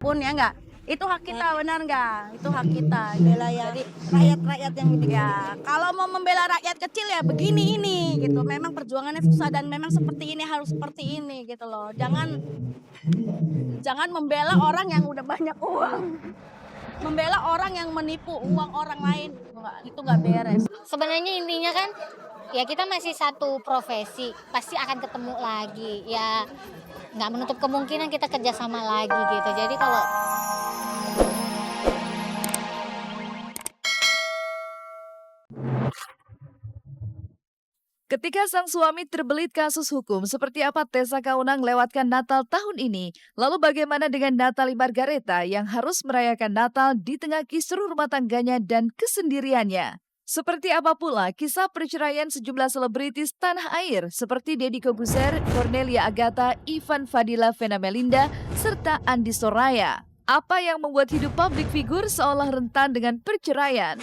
apapun ya enggak? Itu hak kita, benar nggak? Itu hak kita. Bela ya Jadi rakyat-rakyat yang begini. ya kalau mau membela rakyat kecil ya begini ini gitu. Memang perjuangannya susah dan memang seperti ini harus seperti ini gitu loh. Jangan jangan membela orang yang udah banyak uang. Membela orang yang menipu uang orang lain itu nggak beres. Sebenarnya intinya kan ya kita masih satu profesi, pasti akan ketemu lagi. Ya nggak menutup kemungkinan kita kerjasama lagi gitu. Jadi kalau Ketika sang suami terbelit kasus hukum, seperti apa Tessa Kaunang lewatkan Natal tahun ini? Lalu bagaimana dengan Natalie Margareta yang harus merayakan Natal di tengah kisruh rumah tangganya dan kesendiriannya? Seperti apa pula kisah perceraian sejumlah selebritis tanah air seperti Deddy Corbuzier, Cornelia Agatha, Ivan Fadila Vena Melinda, serta Andi Soraya? Apa yang membuat hidup publik figur seolah rentan dengan perceraian?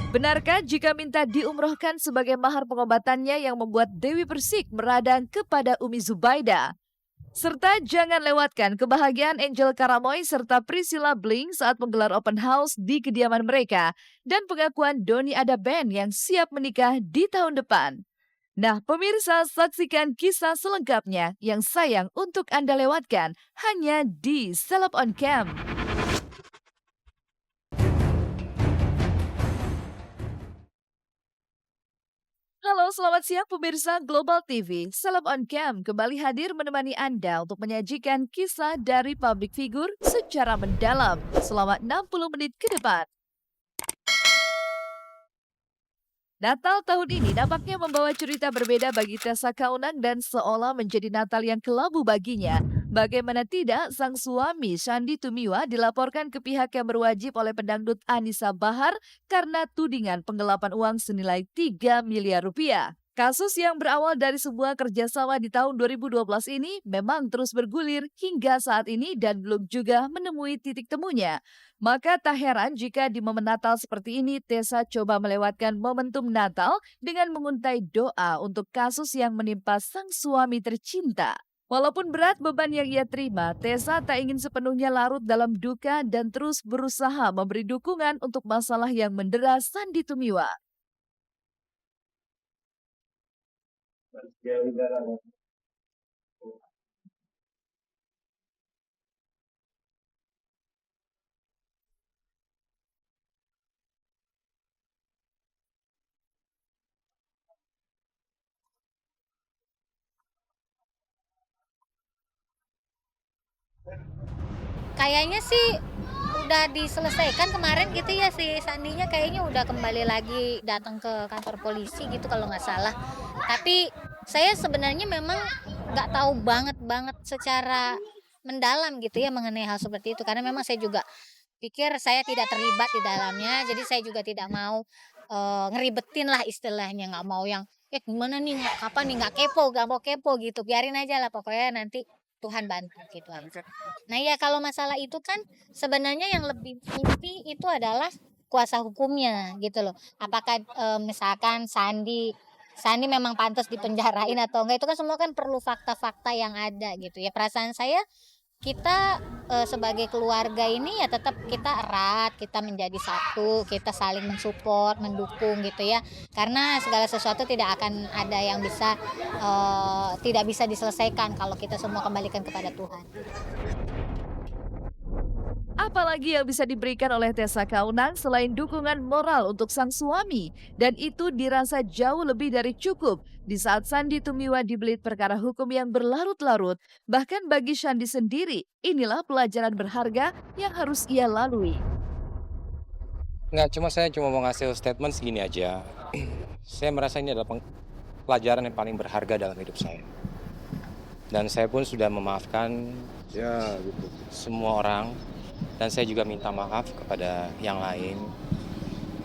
Benarkah jika minta diumrohkan sebagai mahar pengobatannya yang membuat Dewi Persik meradang kepada Umi Zubaida? Serta jangan lewatkan kebahagiaan Angel Karamoy serta Priscilla Bling saat menggelar open house di kediaman mereka dan pengakuan Doni Ada Band yang siap menikah di tahun depan. Nah, pemirsa, saksikan kisah selengkapnya yang sayang untuk Anda lewatkan hanya di Seleb on Cam. Halo, selamat siang pemirsa Global TV. Seleb on Cam kembali hadir menemani Anda untuk menyajikan kisah dari public figure secara mendalam selama 60 menit ke depan. Natal tahun ini nampaknya membawa cerita berbeda bagi Tessa Kaunang dan seolah menjadi Natal yang kelabu baginya. Bagaimana tidak, sang suami Shandy Tumiwa dilaporkan ke pihak yang berwajib oleh pendangdut Anissa Bahar karena tudingan penggelapan uang senilai 3 miliar rupiah. Kasus yang berawal dari sebuah kerjasama di tahun 2012 ini memang terus bergulir hingga saat ini dan belum juga menemui titik temunya. Maka tak heran jika di momen Natal seperti ini Tessa coba melewatkan momentum Natal dengan menguntai doa untuk kasus yang menimpa sang suami tercinta. Walaupun berat beban yang ia terima, Tessa tak ingin sepenuhnya larut dalam duka dan terus berusaha memberi dukungan untuk masalah yang mendera Shandy Tumiwa. kayaknya sih udah diselesaikan kemarin gitu ya, si Sandinya kayaknya udah kembali lagi datang ke kantor polisi gitu kalau nggak salah. Tapi saya sebenarnya memang nggak tahu banget secara mendalam gitu ya mengenai hal seperti itu, karena memang saya juga pikir saya tidak terlibat di dalamnya, jadi saya juga tidak mau ngeribetin lah istilahnya, nggak mau yang gimana nih, kapan nih, nggak mau kepo gitu, biarin aja lah pokoknya nanti Tuhan bantu gitu aja. Nah ya kalau masalah itu kan sebenarnya yang lebih inti itu adalah kuasa hukumnya gitu loh. Apakah misalkan Sandi memang pantas dipenjarain atau enggak, itu kan semua kan perlu fakta-fakta yang ada gitu ya. Perasaan saya kita sebagai keluarga ini ya tetap kita erat, kita menjadi satu, kita saling mensupport, mendukung gitu ya. Karena segala sesuatu tidak akan ada yang bisa tidak bisa diselesaikan kalau kita semua kembalikan kepada Tuhan. Apalagi yang bisa diberikan oleh Tessa Kaunang selain dukungan moral untuk sang suami. Dan itu dirasa jauh lebih dari cukup di saat Shandy Tumiwa dibelit perkara hukum yang berlarut-larut. Bahkan bagi Shandy sendiri, inilah pelajaran berharga yang harus ia lalui. Saya cuma mau ngasih statement segini aja. Saya merasa ini adalah pelajaran yang paling berharga dalam hidup saya. Dan saya pun sudah memaafkan semua orang. Dan saya juga minta maaf kepada yang lain.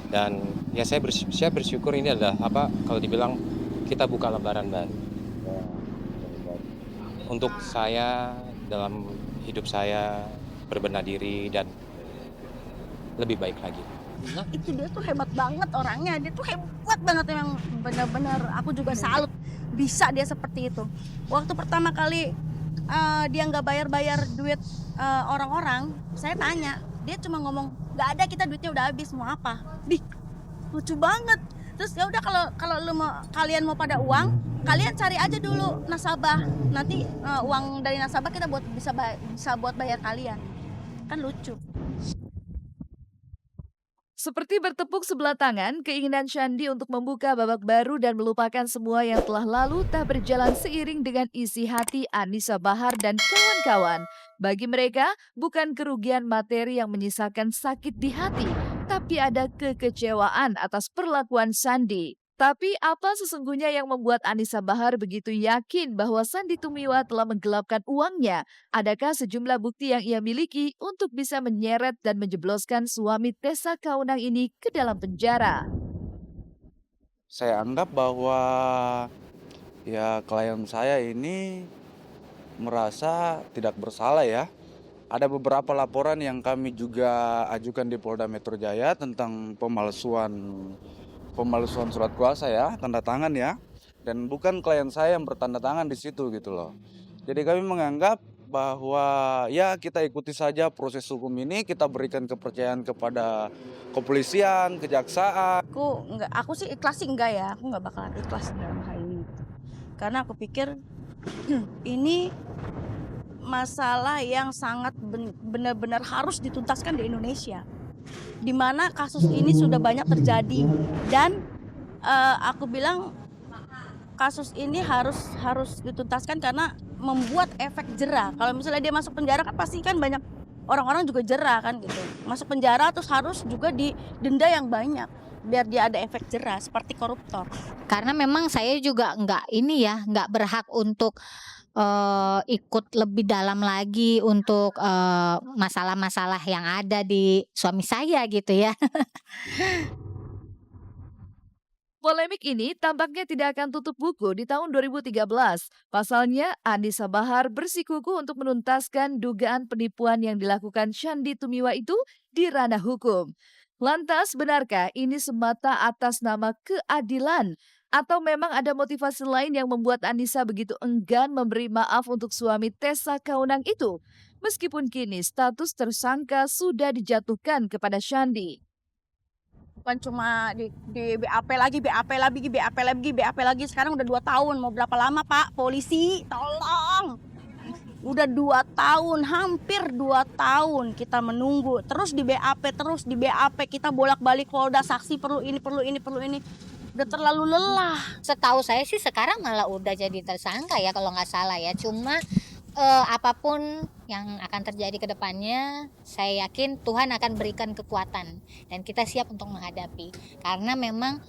Dan ya saya bersyukur ini adalah kalau dibilang kita buka lembaran baru. Untuk saya dalam hidup saya berbenah diri dan lebih baik lagi. Itu dia tuh hebat banget orangnya, dia tuh hebat banget, memang benar-benar aku juga salut bisa dia seperti itu. Waktu pertama kali dia nggak bayar duit orang-orang, saya tanya, dia cuma ngomong nggak ada, kita duitnya udah habis, mau apa? Dih, lucu banget. Terus ya udah, kalau kalian mau pada uang, kalian cari aja dulu nasabah. Nanti uang dari nasabah kita bisa buat bayar kalian. Kan lucu. Seperti bertepuk sebelah tangan, keinginan Shandy untuk membuka babak baru dan melupakan semua yang telah lalu tak berjalan seiring dengan isi hati Anissa Bahar dan kawan-kawan. Bagi mereka, bukan kerugian materi yang menyisakan sakit di hati, tapi ada kekecewaan atas perlakuan Shandy. Tapi apa sesungguhnya yang membuat Anissa Bahar begitu yakin bahwa Sandy Tumiwa telah menggelapkan uangnya? Adakah sejumlah bukti yang ia miliki untuk bisa menyeret dan menjebloskan suami Tessa Kaunang ini ke dalam penjara? Saya anggap bahwa ya klien saya ini merasa tidak bersalah ya. Ada beberapa laporan yang kami juga ajukan di Polda Metro Jaya tentang pemalsuan surat kuasa ya, tanda tangan ya. Dan bukan klien saya yang bertanda tangan di situ gitu loh. Jadi kami menganggap bahwa ya kita ikuti saja proses hukum ini, kita berikan kepercayaan kepada kepolisian, kejaksaan. Aku sih ikhlas sih enggak ya, aku nggak bakalan ikhlas dalam hal ini. Karena aku pikir ini masalah yang sangat benar-benar harus dituntaskan di Indonesia, di mana kasus ini sudah banyak terjadi, dan aku bilang kasus ini harus dituntaskan karena membuat efek jera. Kalau misalnya dia masuk penjara kan pasti kan banyak orang-orang juga jera kan gitu. Masuk penjara terus harus juga didenda yang banyak biar dia ada efek jera seperti koruptor. Karena memang saya juga nggak berhak untuk ikut lebih dalam lagi untuk masalah-masalah yang ada di suami saya gitu ya. Polemik ini tampaknya tidak akan tutup buku di tahun 2013. Pasalnya, Anissa Bahar bersikukuh untuk menuntaskan dugaan penipuan yang dilakukan Shandy Tumiwa itu di ranah hukum. Lantas, benarkah ini semata atas nama keadilan? Atau memang ada motivasi lain yang membuat Anissa begitu enggan memberi maaf untuk suami Tessa Kaunang itu? Meskipun kini status tersangka sudah dijatuhkan kepada Shandy. Bukan cuma di BAP lagi, sekarang udah 2 tahun. Mau berapa lama Pak? Polisi, tolong. Udah 2 tahun, hampir 2 tahun kita menunggu. Terus di BAP, kita bolak-balik Polda, saksi perlu ini. Udah terlalu lelah. Setahu saya sih sekarang malah udah jadi tersangka ya kalau nggak salah ya. Cuma apapun yang akan terjadi ke depannya, saya yakin Tuhan akan berikan kekuatan dan kita siap untuk menghadapi. Karena memang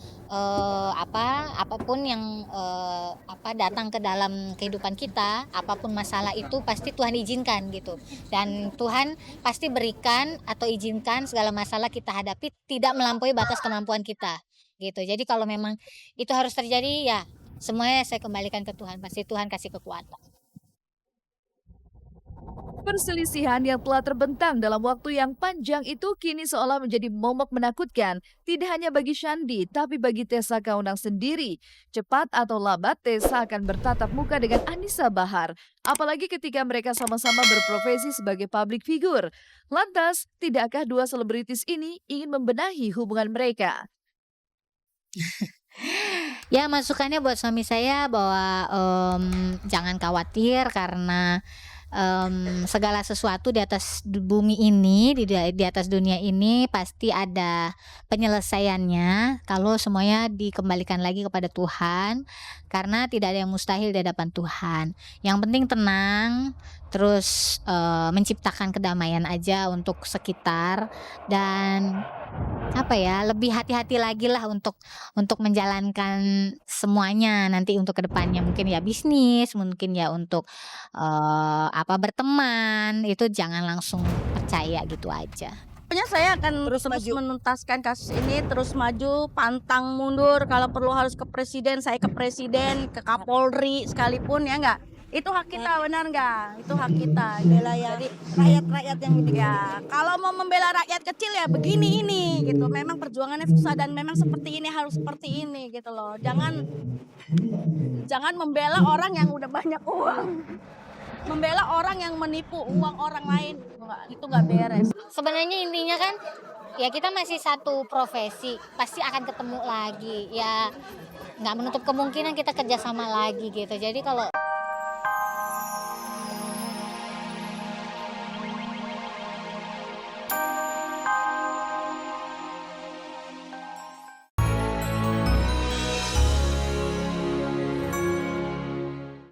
apapun yang datang ke dalam kehidupan kita, apapun masalah itu pasti Tuhan izinkan gitu. Dan Tuhan pasti berikan atau izinkan segala masalah kita hadapi tidak melampaui batas kemampuan kita. Gitu. Jadi kalau memang itu harus terjadi ya semuanya saya kembalikan ke Tuhan, pasti Tuhan kasih kekuatan. Perselisihan yang telah terbentang dalam waktu yang panjang itu kini seolah menjadi momok menakutkan, tidak hanya bagi Shandy, tapi bagi Tessa Kaunang sendiri. Cepat atau lambat, Tessa akan bertatap muka dengan Anissa Bahar, apalagi ketika mereka sama-sama berprofesi sebagai public figure. Lantas, tidakkah dua selebritis ini ingin membenahi hubungan mereka? Ya masukannya buat suami saya bahwa jangan khawatir karena segala sesuatu di atas bumi ini, di atas dunia ini pasti ada penyelesaiannya kalau semuanya dikembalikan lagi kepada Tuhan, karena tidak ada yang mustahil di hadapan Tuhan. Yang penting tenang, terus menciptakan kedamaian aja untuk sekitar, dan lebih hati-hati lagi lah untuk menjalankan semuanya nanti untuk kedepannya, mungkin ya bisnis, mungkin ya untuk berteman, itu jangan langsung percaya gitu aja. Pokoknya saya akan terus menuntaskan kasus ini, terus maju, pantang mundur. Kalau perlu harus ke presiden, saya ke presiden, ke Kapolri sekalipun, ya enggak? Itu hak kita, benar enggak? Itu hak kita. Bela ya, jadi rakyat yang ya. Kalau mau membela rakyat kecil ya begini ini gitu. Memang perjuangannya susah dan memang seperti ini, harus seperti ini gitu loh. Jangan membela orang yang udah banyak uang. membela orang yang menipu uang orang lain. Itu nggak beres. Sebenarnya intinya kan ya kita masih satu profesi, pasti akan ketemu lagi. Ya nggak menutup kemungkinan kita kerjasama lagi gitu. Jadi kalau